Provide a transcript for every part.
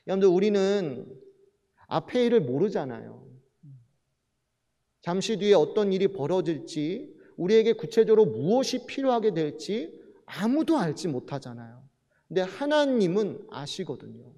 여러분들, 우리는 앞의 일을 모르잖아요. 잠시 뒤에 어떤 일이 벌어질지, 우리에게 구체적으로 무엇이 필요하게 될지 아무도 알지 못하잖아요. 근데 하나님은 아시거든요.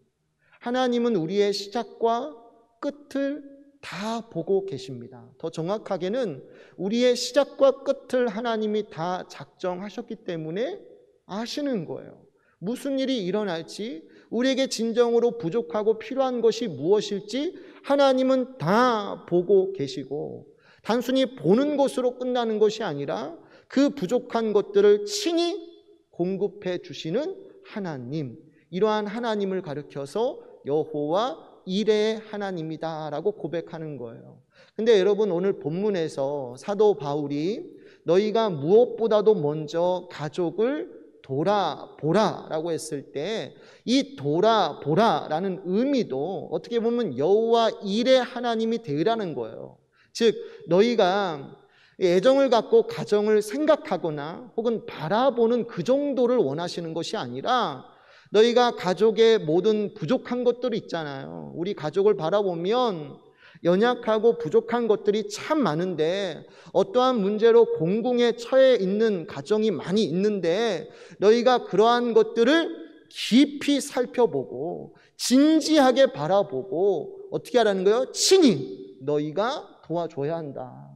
하나님은 우리의 시작과 끝을 다 보고 계십니다. 더 정확하게는 우리의 시작과 끝을 하나님이 다 작정하셨기 때문에 아시는 거예요. 무슨 일이 일어날지, 우리에게 진정으로 부족하고 필요한 것이 무엇일지 하나님은 다 보고 계시고, 단순히 보는 것으로 끝나는 것이 아니라 그 부족한 것들을 친히 공급해 주시는 하나님, 이러한 하나님을 가리켜서 여호와 이레의 하나님이다라고 고백하는 거예요. 근데 여러분, 오늘 본문에서 사도 바울이 너희가 무엇보다도 먼저 가족을 돌아보라 라고 했을 때, 이 돌아보라 라는 의미도 어떻게 보면 여호와 이레 하나님이 되으라는 거예요. 즉, 너희가 애정을 갖고 가정을 생각하거나 혹은 바라보는 그 정도를 원하시는 것이 아니라, 너희가 가족의 모든 부족한 것들이 있잖아요. 우리 가족을 바라보면 연약하고 부족한 것들이 참 많은데, 어떠한 문제로 공궁에 처해 있는 가정이 많이 있는데, 너희가 그러한 것들을 깊이 살펴보고 진지하게 바라보고 어떻게 하라는 거예요? 친히 너희가 도와줘야 한다.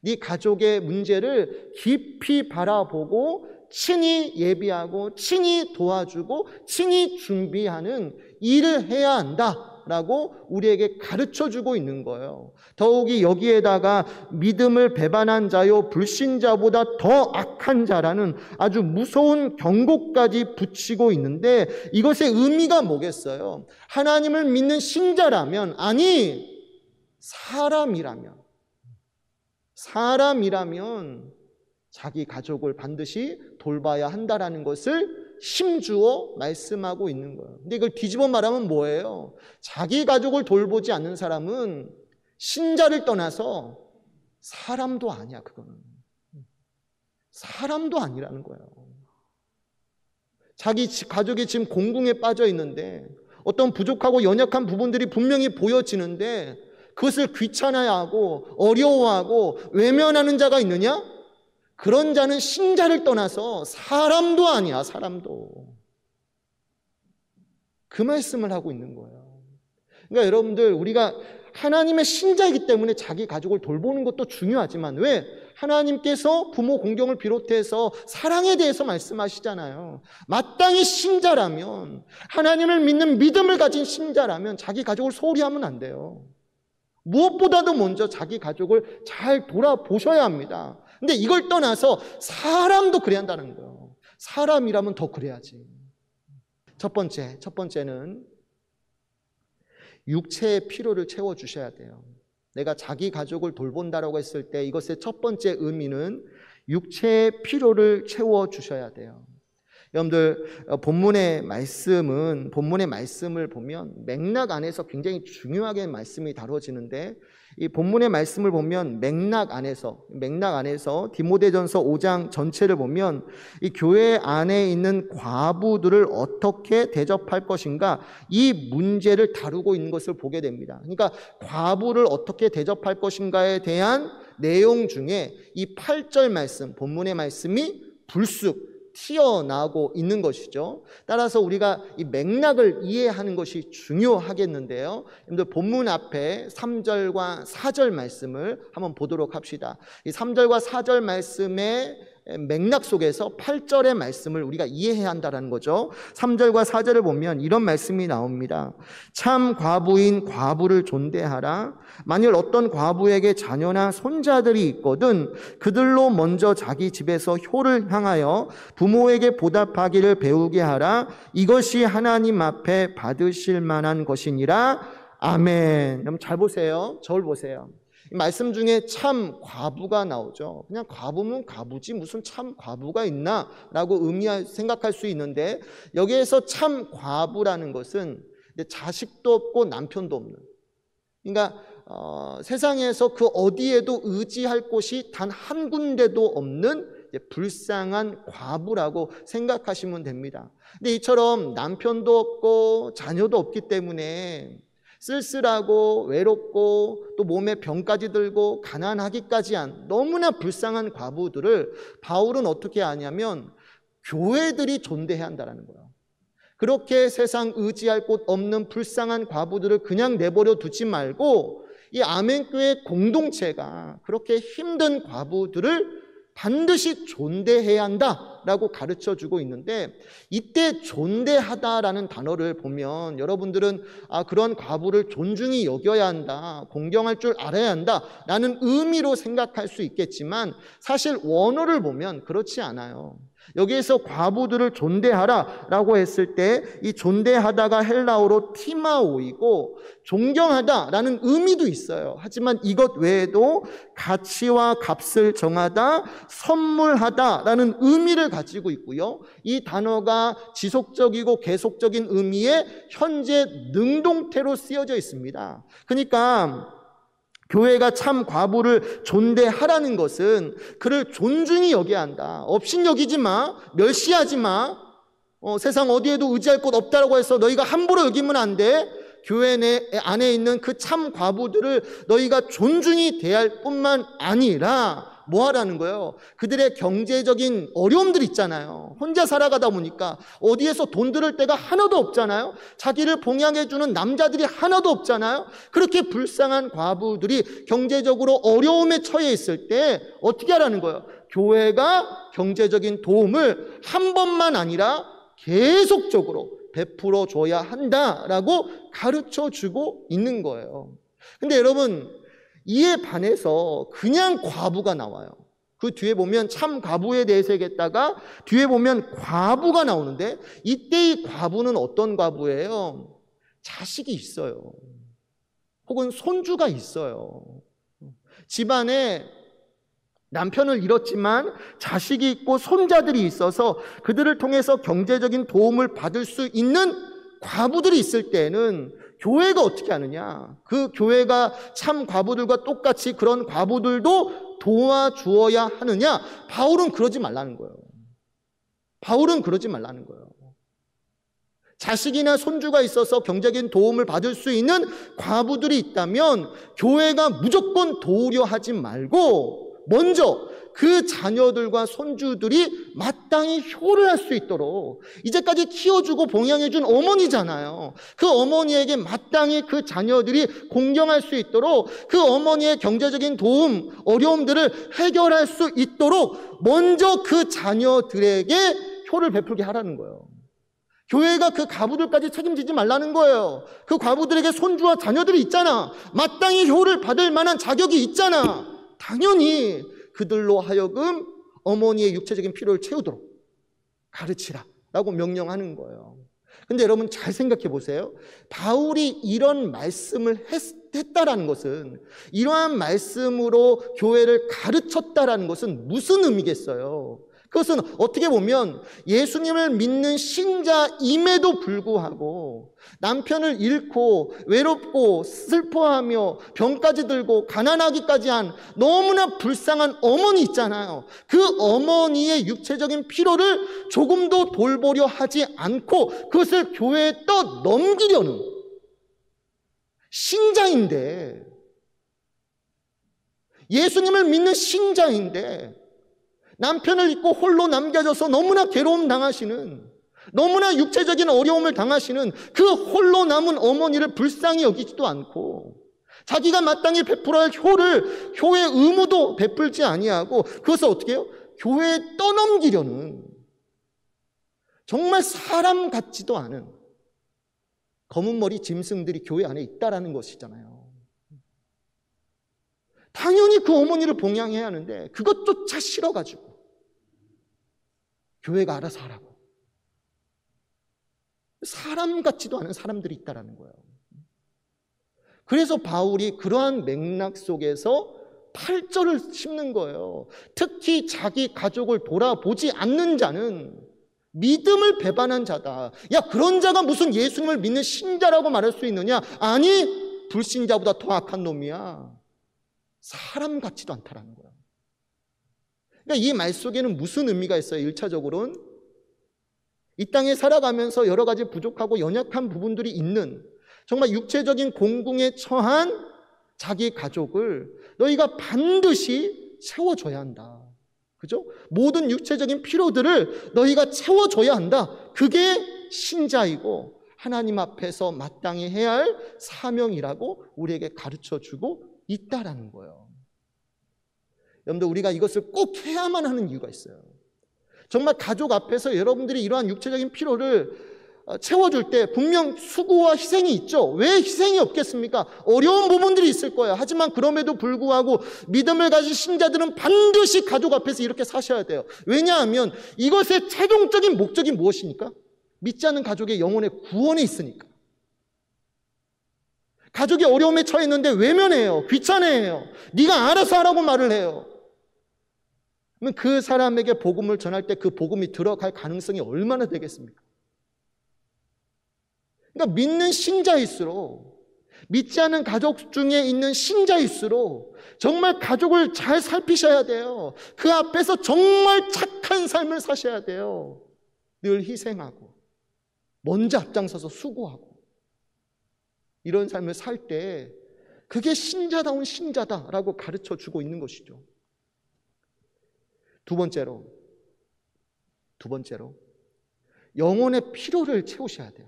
네 가족의 문제를 깊이 바라보고 친히 예비하고 친히 도와주고 친히 준비하는 일을 해야 한다라고 우리에게 가르쳐주고 있는 거예요. 더욱이 여기에다가 믿음을 배반한 자요 불신자보다 더 악한 자라는 아주 무서운 경고까지 붙이고 있는데, 이것의 의미가 뭐겠어요? 하나님을 믿는 신자라면, 아니 사람이라면 자기 가족을 반드시 돌봐야 한다라는 것을 힘주어 말씀하고 있는 거예요. 근데 이걸 뒤집어 말하면 뭐예요? 자기 가족을 돌보지 않는 사람은 신자를 떠나서 사람도 아니야. 그거는 사람도 아니라는 거예요. 자기 가족이 지금 공궁에 빠져 있는데, 어떤 부족하고 연약한 부분들이 분명히 보여지는데 그것을 귀찮아하고 어려워하고 외면하는 자가 있느냐? 그런 자는 신자를 떠나서 사람도 아니야. 사람도. 그 말씀을 하고 있는 거예요. 그러니까 여러분들, 우리가 하나님의 신자이기 때문에 자기 가족을 돌보는 것도 중요하지만, 왜? 하나님께서 부모 공경을 비롯해서 사랑에 대해서 말씀하시잖아요. 마땅히 신자라면, 하나님을 믿는 믿음을 가진 신자라면 자기 가족을 소홀히 하면 안 돼요. 무엇보다도 먼저 자기 가족을 잘 돌아보셔야 합니다. 근데 이걸 떠나서 사람도 그래야 한다는 거예요. 사람이라면 더 그래야지. 첫 번째는 육체의 필요를 채워주셔야 돼요. 내가 자기 가족을 돌본다라고 했을 때 이것의 첫 번째 의미는 육체의 필요를 채워주셔야 돼요. 여러분들, 본문의 말씀을 보면 맥락 안에서 굉장히 중요하게 말씀이 다뤄지는데, 이 본문의 말씀을 보면 맥락 안에서 디모데전서 5장 전체를 보면 이 교회 안에 있는 과부들을 어떻게 대접할 것인가, 이 문제를 다루고 있는 것을 보게 됩니다. 그러니까 과부를 어떻게 대접할 것인가에 대한 내용 중에 이 8절 말씀, 본문의 말씀이 불쑥 튀어나오고 있는 것이죠. 따라서 우리가 이 맥락을 이해하는 것이 중요하겠는데요. 여러분들, 본문 앞에 3절과 4절 말씀을 한번 보도록 합시다. 이 3절과 4절 말씀의 맥락 속에서 8절의 말씀을 우리가 이해해야 한다는 거죠. 3절과 4절을 보면 이런 말씀이 나옵니다. 참 과부인 과부를 존대하라. 만일 어떤 과부에게 자녀나 손자들이 있거든 그들로 먼저 자기 집에서 효를 향하여 부모에게 보답하기를 배우게 하라. 이것이 하나님 앞에 받으실 만한 것이니라. 아멘. 여러분 잘 보세요. 저를 보세요. 이 말씀 중에 참 과부가 나오죠. 그냥 과부면 과부지 무슨 참 과부가 있나 라고 생각할 수 있는데, 여기에서 참 과부라는 것은 근데 자식도 없고 남편도 없는. 그러니까 세상에서 그 어디에도 의지할 곳이 단 한 군데도 없는 불쌍한 과부라고 생각하시면 됩니다. 근데 이처럼 남편도 없고 자녀도 없기 때문에 쓸쓸하고 외롭고 또 몸에 병까지 들고 가난하기까지 한 너무나 불쌍한 과부들을 바울은 어떻게 하냐면 교회들이 존대해야 한다는 거예요. 그렇게 세상 의지할 곳 없는 불쌍한 과부들을 그냥 내버려 두지 말고 이 아멘교회 공동체가 그렇게 힘든 과부들을 반드시 존대해야 한다라고 가르쳐주고 있는데, 이때 존대하다라는 단어를 보면 여러분들은 그런 과부를 존중히 여겨야 한다, 공경할 줄 알아야 한다라는 의미로 생각할 수 있겠지만 사실 원어를 보면 그렇지 않아요. 여기에서 과부들을 존대하라라고 했을 때 이 존대하다가 헬라어로 티마오이고 존경하다라는 의미도 있어요. 하지만 이것 외에도 가치와 값을 정하다, 선물하다라는 의미를 가지고 있고요. 이 단어가 지속적이고 계속적인 의미의 현재 능동태로 쓰여져 있습니다. 그러니까 교회가 참 과부를 존대하라는 것은 그를 존중히 여겨야 한다. 업신여기지 마, 멸시하지 마. 세상 어디에도 의지할 곳 없다라고 해서 너희가 함부로 여기면 안 돼. 교회 안에 있는 그 참 과부들을 너희가 존중히 대할 뿐만 아니라 뭐 하라는 거예요? 그들의 경제적인 어려움들 있잖아요. 혼자 살아가다 보니까 어디에서 돈 들을 데가 하나도 없잖아요. 자기를 봉양해주는 남자들이 하나도 없잖아요. 그렇게 불쌍한 과부들이 경제적으로 어려움에 처해 있을 때 어떻게 하라는 거예요? 교회가 경제적인 도움을 한 번만 아니라 계속적으로 베풀어 줘야 한다라고 가르쳐 주고 있는 거예요. 근데 여러분, 이에 반해서 그냥 과부가 나와요. 그 뒤에 보면 참 과부에 대해서 얘기했다가 뒤에 보면 과부가 나오는데, 이때 이 과부는 어떤 과부예요? 자식이 있어요. 혹은 손주가 있어요. 집안에 남편을 잃었지만 자식이 있고 손자들이 있어서 그들을 통해서 경제적인 도움을 받을 수 있는 과부들이 있을 때는 교회가 어떻게 하느냐? 그 교회가 참 과부들과 똑같이 그런 과부들도 도와주어야 하느냐? 바울은 그러지 말라는 거예요. 바울은 그러지 말라는 거예요. 자식이나 손주가 있어서 경제적인 도움을 받을 수 있는 과부들이 있다면 교회가 무조건 도우려 하지 말고 먼저 그 자녀들과 손주들이 마땅히 효를 할 수 있도록, 이제까지 키워주고 봉양해준 어머니잖아요. 그 어머니에게 마땅히 그 자녀들이 공경할 수 있도록, 그 어머니의 경제적인 도움, 어려움들을 해결할 수 있도록 먼저 그 자녀들에게 효를 베풀게 하라는 거예요. 교회가 그 과부들까지 책임지지 말라는 거예요. 그 과부들에게 손주와 자녀들이 있잖아. 마땅히 효를 받을 만한 자격이 있잖아. 당연히 그들로 하여금 어머니의 육체적인 필요를 채우도록 가르치라 라고 명령하는 거예요. 근데 여러분 잘 생각해 보세요. 바울이 이런 말씀을 했다라는 것은, 이러한 말씀으로 교회를 가르쳤다라는 것은 무슨 의미겠어요? 그것은 어떻게 보면 예수님을 믿는 신자임에도 불구하고 남편을 잃고 외롭고 슬퍼하며 병까지 들고 가난하기까지 한 너무나 불쌍한 어머니 있잖아요. 그 어머니의 육체적인 필요를 조금도 돌보려 하지 않고 그것을 교회에 떠넘기려는 신자인데, 예수님을 믿는 신자인데 남편을 잊고 홀로 남겨져서 너무나 괴로움 당하시는, 너무나 육체적인 어려움을 당하시는 그 홀로 남은 어머니를 불쌍히 여기지도 않고, 자기가 마땅히 베풀어야 할 효의 의무도 베풀지 아니하고 그것을 어떻게 해요? 교회에 떠넘기려는, 정말 사람 같지도 않은 검은 머리 짐승들이 교회 안에 있다라는 것이잖아요. 당연히 그 어머니를 봉양해야 하는데 그것조차 싫어가지고 교회가 알아서 하라고, 사람 같지도 않은 사람들이 있다라는 거예요. 그래서 바울이 그러한 맥락 속에서 8절을 씹는 거예요. 특히 자기 가족을 돌아보지 않는 자는 믿음을 배반한 자다. 야, 그런 자가 무슨 예수님을 믿는 신자라고 말할 수 있느냐? 아니, 불신자보다 더 악한 놈이야. 사람 같지도 않다라는 거야. 그러니까 이 말 속에는 무슨 의미가 있어요? 1차적으로는 이 땅에 살아가면서 여러 가지 부족하고 연약한 부분들이 있는, 정말 육체적인 공궁에 처한 자기 가족을 너희가 반드시 채워줘야 한다. 그죠? 모든 육체적인 필요들을 너희가 채워줘야 한다. 그게 신자이고 하나님 앞에서 마땅히 해야 할 사명이라고 우리에게 가르쳐주고 있다라는 거예요. 여러분들, 우리가 이것을 꼭 해야만 하는 이유가 있어요. 정말 가족 앞에서 여러분들이 이러한 육체적인 필요를 채워줄 때 분명 수고와 희생이 있죠. 왜 희생이 없겠습니까? 어려운 부분들이 있을 거예요. 하지만 그럼에도 불구하고 믿음을 가진 신자들은 반드시 가족 앞에서 이렇게 사셔야 돼요. 왜냐하면 이것의 최종적인 목적이 무엇입니까? 믿지 않는 가족의 영혼의 구원에 있으니까. 가족이 어려움에 처했는데 외면해요. 귀찮아해요. 네가 알아서 하라고 말을 해요. 그러면 그 사람에게 복음을 전할 때 그 복음이 들어갈 가능성이 얼마나 되겠습니까? 그러니까 믿는 신자일수록, 믿지 않은 가족 중에 있는 신자일수록 정말 가족을 잘 살피셔야 돼요. 그 앞에서 정말 착한 삶을 사셔야 돼요. 늘 희생하고 먼저 앞장서서 수고하고 이런 삶을 살 때 그게 신자다운 신자다라고 가르쳐주고 있는 것이죠. 두 번째로 영혼의 필요를 채우셔야 돼요.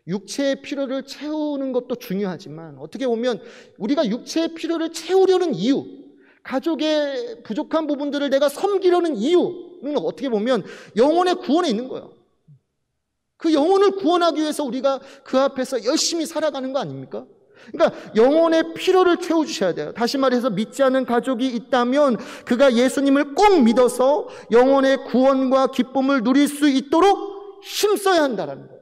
육체의 필요를 채우는 것도 중요하지만 어떻게 보면 우리가 육체의 필요를 채우려는 이유, 가족의 부족한 부분들을 내가 섬기려는 이유는 어떻게 보면 영혼의 구원에 있는 거예요. 그 영혼을 구원하기 위해서 우리가 그 앞에서 열심히 살아가는 거 아닙니까? 그러니까 영혼의 필요를 채워주셔야 돼요. 다시 말해서 믿지 않는 가족이 있다면 그가 예수님을 꼭 믿어서 영혼의 구원과 기쁨을 누릴 수 있도록 힘써야 한다는 거예요.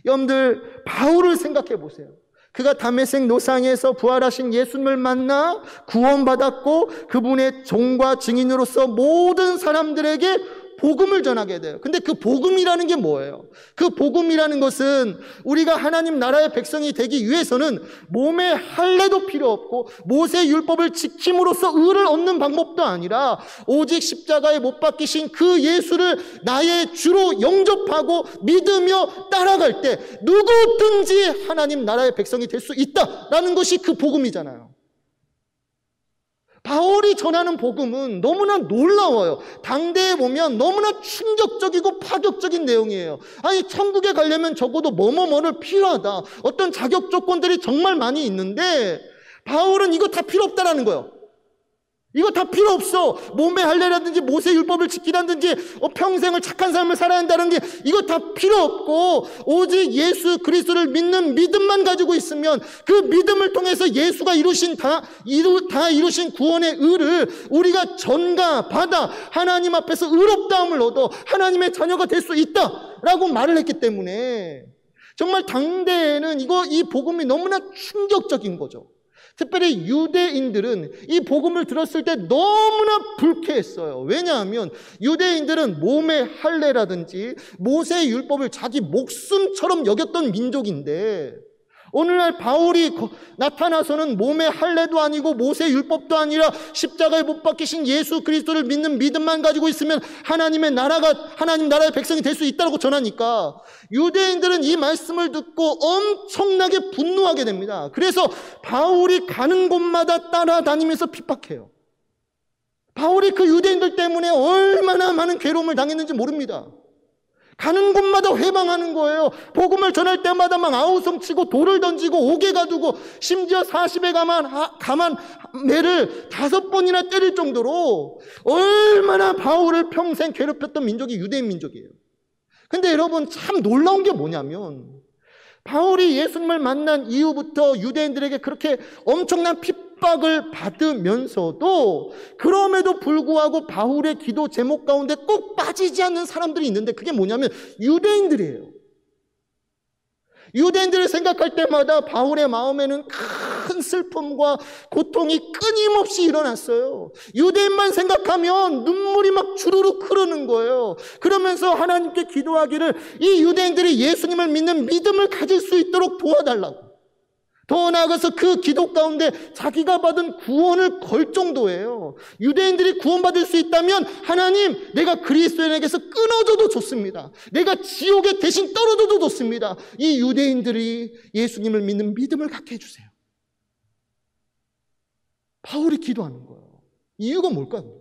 여러분들, 바울을 생각해 보세요. 그가 다메섹 노상에서 부활하신 예수님을 만나 구원받았고 그분의 종과 증인으로서 모든 사람들에게 복음을 전하게 돼요. 근데 그 복음이라는 게 뭐예요? 그 복음이라는 것은 우리가 하나님 나라의 백성이 되기 위해서는 몸에 할례도 필요 없고 모세 율법을 지킴으로써 의를 얻는 방법도 아니라 오직 십자가에 못 박히신 그 예수를 나의 주로 영접하고 믿으며 따라갈 때 누구든지 하나님 나라의 백성이 될 수 있다라는 것이 그 복음이잖아요. 바울이 전하는 복음은 너무나 놀라워요. 당대에 보면 너무나 충격적이고 파격적인 내용이에요. 아니, 천국에 가려면 적어도 뭐뭐뭐를 필요하다. 어떤 자격 조건들이 정말 많이 있는데 바울은 이거 다 필요 없다라는 거예요. 이거 다 필요 없어. 몸의 할례라든지 모세 율법을 지키라든지 평생을 착한 삶을 살아야 한다는 게 이거 다 필요 없고 오직 예수 그리스도를 믿는 믿음만 가지고 있으면 그 믿음을 통해서 예수가 다 이루신 구원의 의를 우리가 전가받아 하나님 앞에서 의롭다함을 얻어 하나님의 자녀가 될 수 있다라고 말을 했기 때문에 정말 당대에는 이 복음이 너무나 충격적인 거죠. 특별히 유대인들은 이 복음을 들었을 때 너무나 불쾌했어요. 왜냐하면 유대인들은 몸의 할례라든지 모세의 율법을 자기 목숨처럼 여겼던 민족인데 오늘날 바울이 나타나서는 몸의 할례도 아니고 모세의 율법도 아니라 십자가에 못 박히신 예수 그리스도를 믿는 믿음만 가지고 있으면 하나님 나라의 백성이 될 수 있다고 전하니까 유대인들은 이 말씀을 듣고 엄청나게 분노하게 됩니다. 그래서 바울이 가는 곳마다 따라다니면서 핍박해요. 바울이 그 유대인들 때문에 얼마나 많은 괴로움을 당했는지 모릅니다. 가는 곳마다 회방하는 거예요. 복음을 전할 때마다 막 아우성치고 돌을 던지고 옥에 가두고 심지어 40에 가만 매를 5번이나 때릴 정도로 얼마나 바울을 평생 괴롭혔던 민족이 유대인 민족이에요. 근데 여러분, 참 놀라운 게 뭐냐면 바울이 예수님을 만난 이후부터 유대인들에게 그렇게 엄청난 핍박을 받으면서도 그럼에도 불구하고 바울의 기도 제목 가운데 꼭 빠지지 않는 사람들이 있는데 그게 뭐냐면 유대인들이에요. 유대인들을 생각할 때마다 바울의 마음에는 큰 큰 슬픔과 고통이 끊임없이 일어났어요. 유대인만 생각하면 눈물이 막 주르륵 흐르는 거예요. 그러면서 하나님께 기도하기를 이 유대인들이 예수님을 믿는 믿음을 가질 수 있도록 도와달라고. 더 나아가서 그 기도 가운데 자기가 받은 구원을 걸 정도예요. 유대인들이 구원받을 수 있다면 하나님, 내가 그리스도인에게서 끊어져도 좋습니다. 내가 지옥에 대신 떨어져도 좋습니다. 이 유대인들이 예수님을 믿는 믿음을 갖게 해주세요. 바울이 기도하는 거예요. 이유가 뭘까요?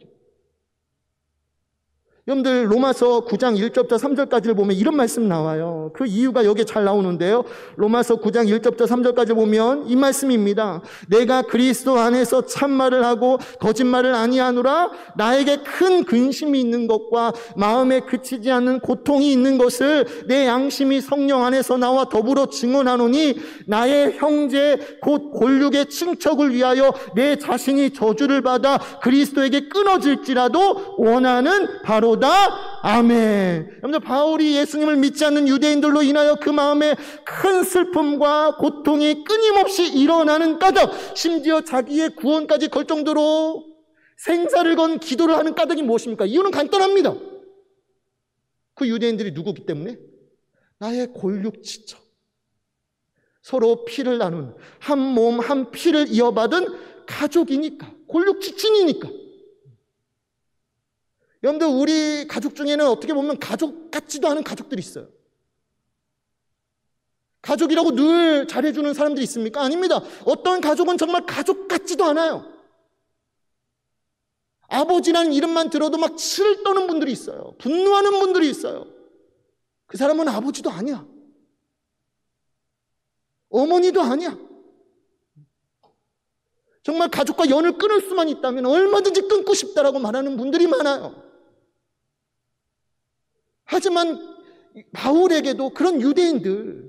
여러분들 로마서 9장 1절부터 3절까지를 보면 이런 말씀 나와요. 그 이유가 여기에 잘 나오는데요. 로마서 9장 1절부터 3절까지 보면 이 말씀입니다. 내가 그리스도 안에서 참말을 하고 거짓말을 아니하노라. 나에게 큰 근심이 있는 것과 마음에 그치지 않는 고통이 있는 것을 내 양심이 성령 안에서 나와 더불어 증언하노니 나의 형제 곧 골육의 친척을 위하여 내 자신이 저주를 받아 그리스도에게 끊어질지라도 원하는 바로 아멘. 여러분들, 바울이 예수님을 믿지 않는 유대인들로 인하여 그 마음에 큰 슬픔과 고통이 끊임없이 일어나는 까닭, 심지어 자기의 구원까지 걸 정도로 생사를 건 기도를 하는 까닭이 무엇입니까? 이유는 간단합니다. 그 유대인들이 누구기 때문에? 나의 골육 친척, 서로 피를 나눈 한 몸 한 피를 이어받은 가족이니까, 골육 지친이니까. 여러분들, 우리 가족 중에는 어떻게 보면 가족 같지도 않은 가족들이 있어요. 가족이라고 늘 잘해주는 사람들이 있습니까? 아닙니다. 어떤 가족은 정말 가족 같지도 않아요. 아버지라는 이름만 들어도 막 치를 떠는 분들이 있어요. 분노하는 분들이 있어요. 그 사람은 아버지도 아니야. 어머니도 아니야. 정말 가족과 연을 끊을 수만 있다면 얼마든지 끊고 싶다라고 말하는 분들이 많아요. 하지만 바울에게도 그런 유대인들이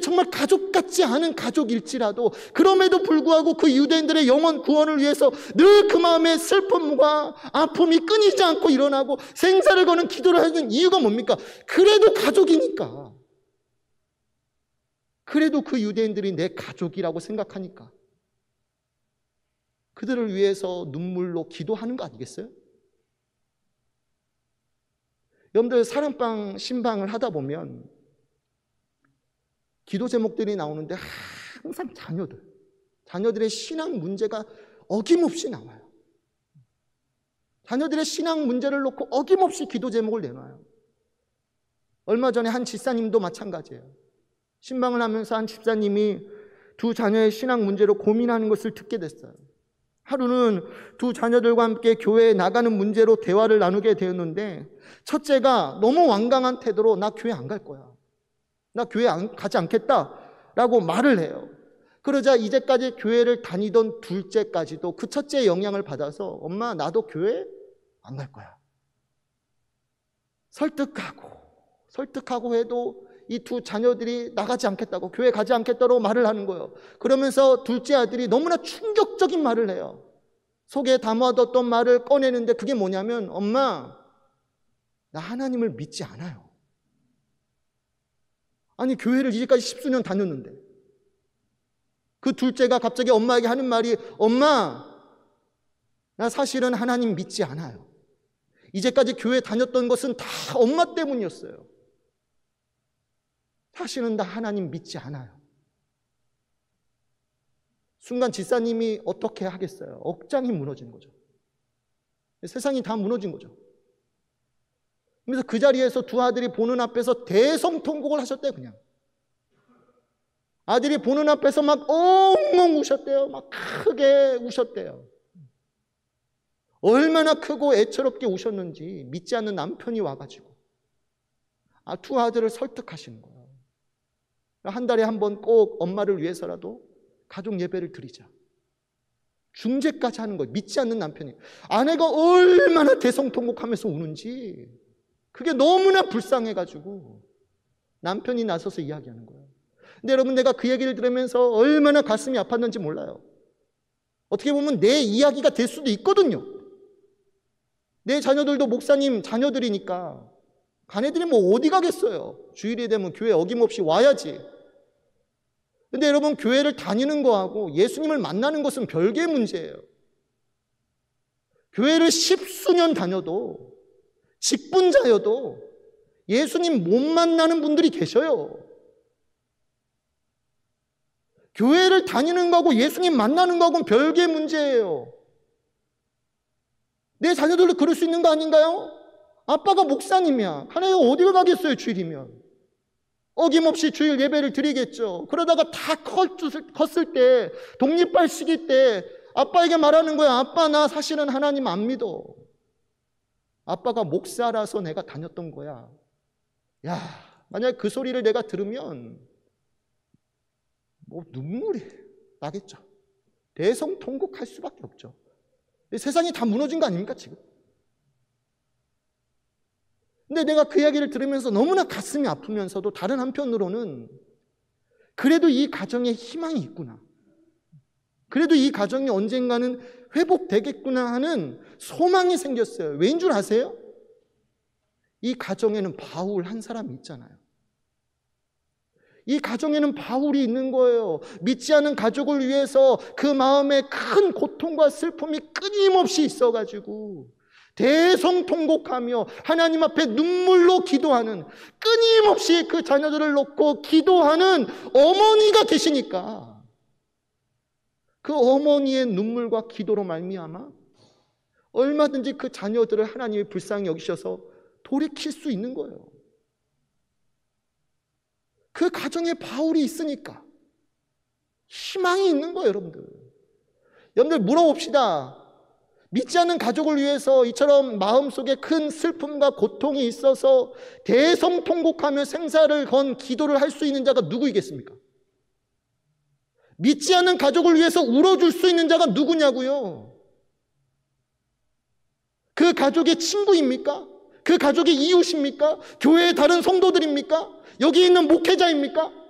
정말 가족 같지 않은 가족일지라도 그럼에도 불구하고 그 유대인들의 영혼 구원을 위해서 늘 그 마음의 슬픔과 아픔이 끊이지 않고 일어나고 생사를 거는 기도를 하는 이유가 뭡니까? 그래도 가족이니까. 그래도 그 유대인들이 내 가족이라고 생각하니까 그들을 위해서 눈물로 기도하는 거 아니겠어요? 여러분들, 사랑방 신방을 하다 보면 기도 제목들이 나오는데 항상 자녀들의 신앙 문제가 어김없이 나와요. 자녀들의 신앙 문제를 놓고 어김없이 기도 제목을 내놔요. 얼마 전에 한 집사님도 마찬가지예요. 신방을 하면서 한 집사님이 두 자녀의 신앙 문제로 고민하는 것을 듣게 됐어요. 하루는 두 자녀들과 함께 교회에 나가는 문제로 대화를 나누게 되었는데, 첫째가 너무 완강한 태도로 나 교회 안 갈 거야, 나 교회 가지 않겠다라고 말을 해요. 그러자 이제까지 교회를 다니던 둘째까지도 그 첫째의 영향을 받아서 엄마, 나도 교회 안 갈 거야. 설득하고 해도 이 두 자녀들이 나가지 않겠다고, 교회 가지 않겠다고 말을 하는 거예요. 그러면서 둘째 아들이 너무나 충격적인 말을 해요. 속에 담아뒀던 말을 꺼내는데 그게 뭐냐면, 엄마, 나 하나님을 믿지 않아요. 아니, 교회를 이제까지 10수년 다녔는데. 그 둘째가 갑자기 엄마에게 하는 말이, 엄마, 나 사실은 하나님 믿지 않아요. 이제까지 교회 다녔던 것은 다 엄마 때문이었어요. 사실은 나 하나님 믿지 않아요. 순간 집사님이 어떻게 하겠어요? 억장이 무너진 거죠. 세상이 다 무너진 거죠. 그래서 그 자리에서 두 아들이 보는 앞에서 대성통곡을 하셨대요. 그냥 아들이 보는 앞에서 막 엉엉 우셨대요. 막 크게 우셨대요. 얼마나 크고 애처롭게 우셨는지 믿지 않는 남편이 와가지고 두 아들을 설득하시는 거예요. 한 달에 한 번 꼭 엄마를 위해서라도 가족 예배를 드리자. 중재까지 하는 거예요. 믿지 않는 남편이. 아내가 얼마나 대성통곡하면서 우는지 그게 너무나 불쌍해가지고 남편이 나서서 이야기하는 거예요. 근데 여러분, 내가 그 얘기를 들으면서 얼마나 가슴이 아팠는지 몰라요. 어떻게 보면 내 이야기가 될 수도 있거든요. 내 자녀들도 목사님 자녀들이니까 가네들이 뭐 어디 가겠어요. 주일이 되면 교회 어김없이 와야지. 근데 여러분, 교회를 다니는 거하고 예수님을 만나는 것은 별개의 문제예요. 교회를 10수년 다녀도, 직분자여도 예수님 못 만나는 분들이 계셔요. 교회를 다니는 거하고 예수님 만나는 거하고는 별개의 문제예요. 내 자녀들도 그럴 수 있는 거 아닌가요? 아빠가 목사님이야. 하나님 어디를 가겠어요, 주일이면. 어김없이 주일 예배를 드리겠죠. 그러다가 다 컸을 때, 독립할 시기 때 아빠에게 말하는 거야. 아빠, 나 사실은 하나님 안 믿어. 아빠가 목사라서 내가 다녔던 거야. 야, 만약 그 소리를 내가 들으면 눈물이 나겠죠. 대성통곡할 수밖에 없죠. 세상이 다 무너진 거 아닙니까, 지금? 근데 내가 그 이야기를 들으면서 너무나 가슴이 아프면서도 다른 한편으로는 그래도 이 가정에 희망이 있구나. 그래도 이 가정이 언젠가는 회복되겠구나 하는 소망이 생겼어요. 왜인 줄 아세요? 이 가정에는 바울 한 사람이 있잖아요. 이 가정에는 바울이 있는 거예요. 믿지 않은 가족을 위해서 그 마음에 큰 고통과 슬픔이 끊임없이 있어가지고 대성통곡하며 하나님 앞에 눈물로 기도하는, 끊임없이 그 자녀들을 놓고 기도하는 어머니가 계시니까 그 어머니의 눈물과 기도로 말미암아 얼마든지 그 자녀들을 하나님이 불쌍히 여기셔서 돌이킬 수 있는 거예요. 그 가정에 바울이 있으니까 희망이 있는 거예요, 여러분들. 여러분들 물어봅시다. 믿지 않는 가족을 위해서 이처럼 마음속에 큰 슬픔과 고통이 있어서 대성통곡하며 생사를 건 기도를 할 수 있는 자가 누구이겠습니까? 믿지 않는 가족을 위해서 울어줄 수 있는 자가 누구냐고요? 그 가족의 친구입니까? 그 가족의 이웃입니까? 교회의 다른 성도들입니까? 여기 있는 목회자입니까?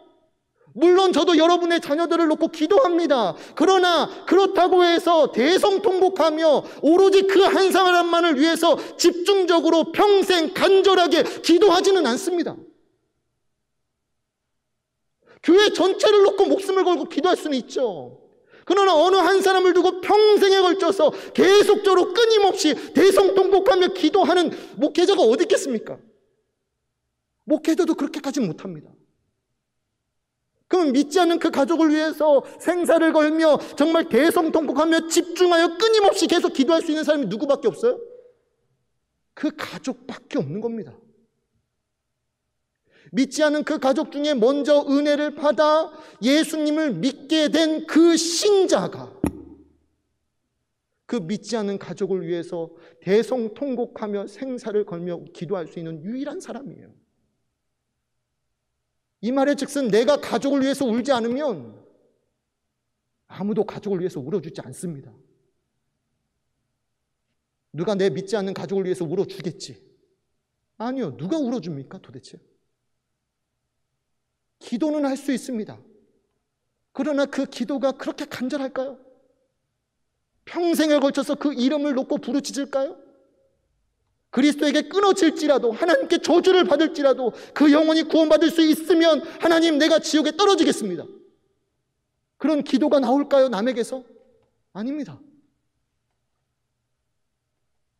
물론 저도 여러분의 자녀들을 놓고 기도합니다. 그러나 그렇다고 해서 대성통곡하며 오로지 그 한 사람만을 위해서 집중적으로 평생 간절하게 기도하지는 않습니다. 교회 전체를 놓고 목숨을 걸고 기도할 수는 있죠. 그러나 어느 한 사람을 두고 평생에 걸쳐서 계속적으로 끊임없이 대성통곡하며 기도하는 목회자가 어디 있겠습니까? 목회자도 그렇게까지는 못합니다. 그럼 믿지 않는 그 가족을 위해서 생사를 걸며 정말 대성통곡하며 집중하여 끊임없이 계속 기도할 수 있는 사람이 누구밖에 없어요? 그 가족밖에 없는 겁니다. 믿지 않는 그 가족 중에 먼저 은혜를 받아 예수님을 믿게 된 그 신자가 그 믿지 않는 가족을 위해서 대성통곡하며 생사를 걸며 기도할 수 있는 유일한 사람이에요. 이 말의 즉슨 내가 가족을 위해서 울지 않으면 아무도 가족을 위해서 울어주지 않습니다. 누가 내 믿지 않는 가족을 위해서 울어주겠지? 아니요. 누가 울어줍니까 도대체? 기도는 할 수 있습니다. 그러나 그 기도가 그렇게 간절할까요? 평생에 걸쳐서 그 이름을 놓고 부르짖을까요? 그리스도에게 끊어질지라도, 하나님께 저주를 받을지라도 그 영혼이 구원받을 수 있으면 하나님, 내가 지옥에 떨어지겠습니다. 그런 기도가 나올까요? 남에게서? 아닙니다.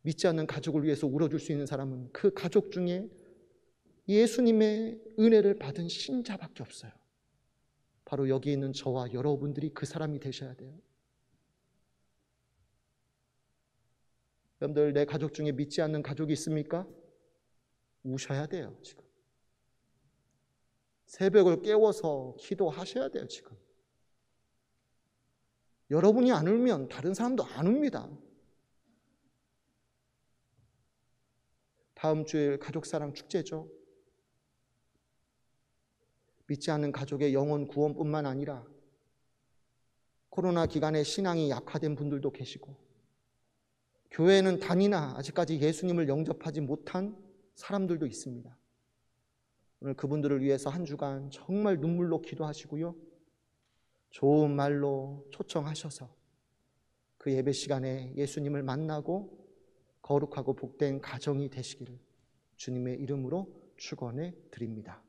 믿지 않는 가족을 위해서 울어줄 수 있는 사람은 그 가족 중에 예수님의 은혜를 받은 신자밖에 없어요. 바로 여기 있는 저와 여러분들이 그 사람이 되셔야 돼요. 여러분들, 내 가족 중에 믿지 않는 가족이 있습니까? 우셔야 돼요, 지금. 새벽을 깨워서 기도하셔야 돼요, 지금. 여러분이 안 울면 다른 사람도 안 웁니다. 다음 주일 가족사랑 축제죠. 믿지 않는 가족의 영혼 구원뿐만 아니라 코로나 기간에 신앙이 약화된 분들도 계시고, 교회에는 다니나 아직까지 예수님을 영접하지 못한 사람들도 있습니다. 오늘 그분들을 위해서 한 주간 정말 눈물로 기도하시고요, 좋은 말로 초청하셔서 그 예배 시간에 예수님을 만나고 거룩하고 복된 가정이 되시기를 주님의 이름으로 축원해 드립니다.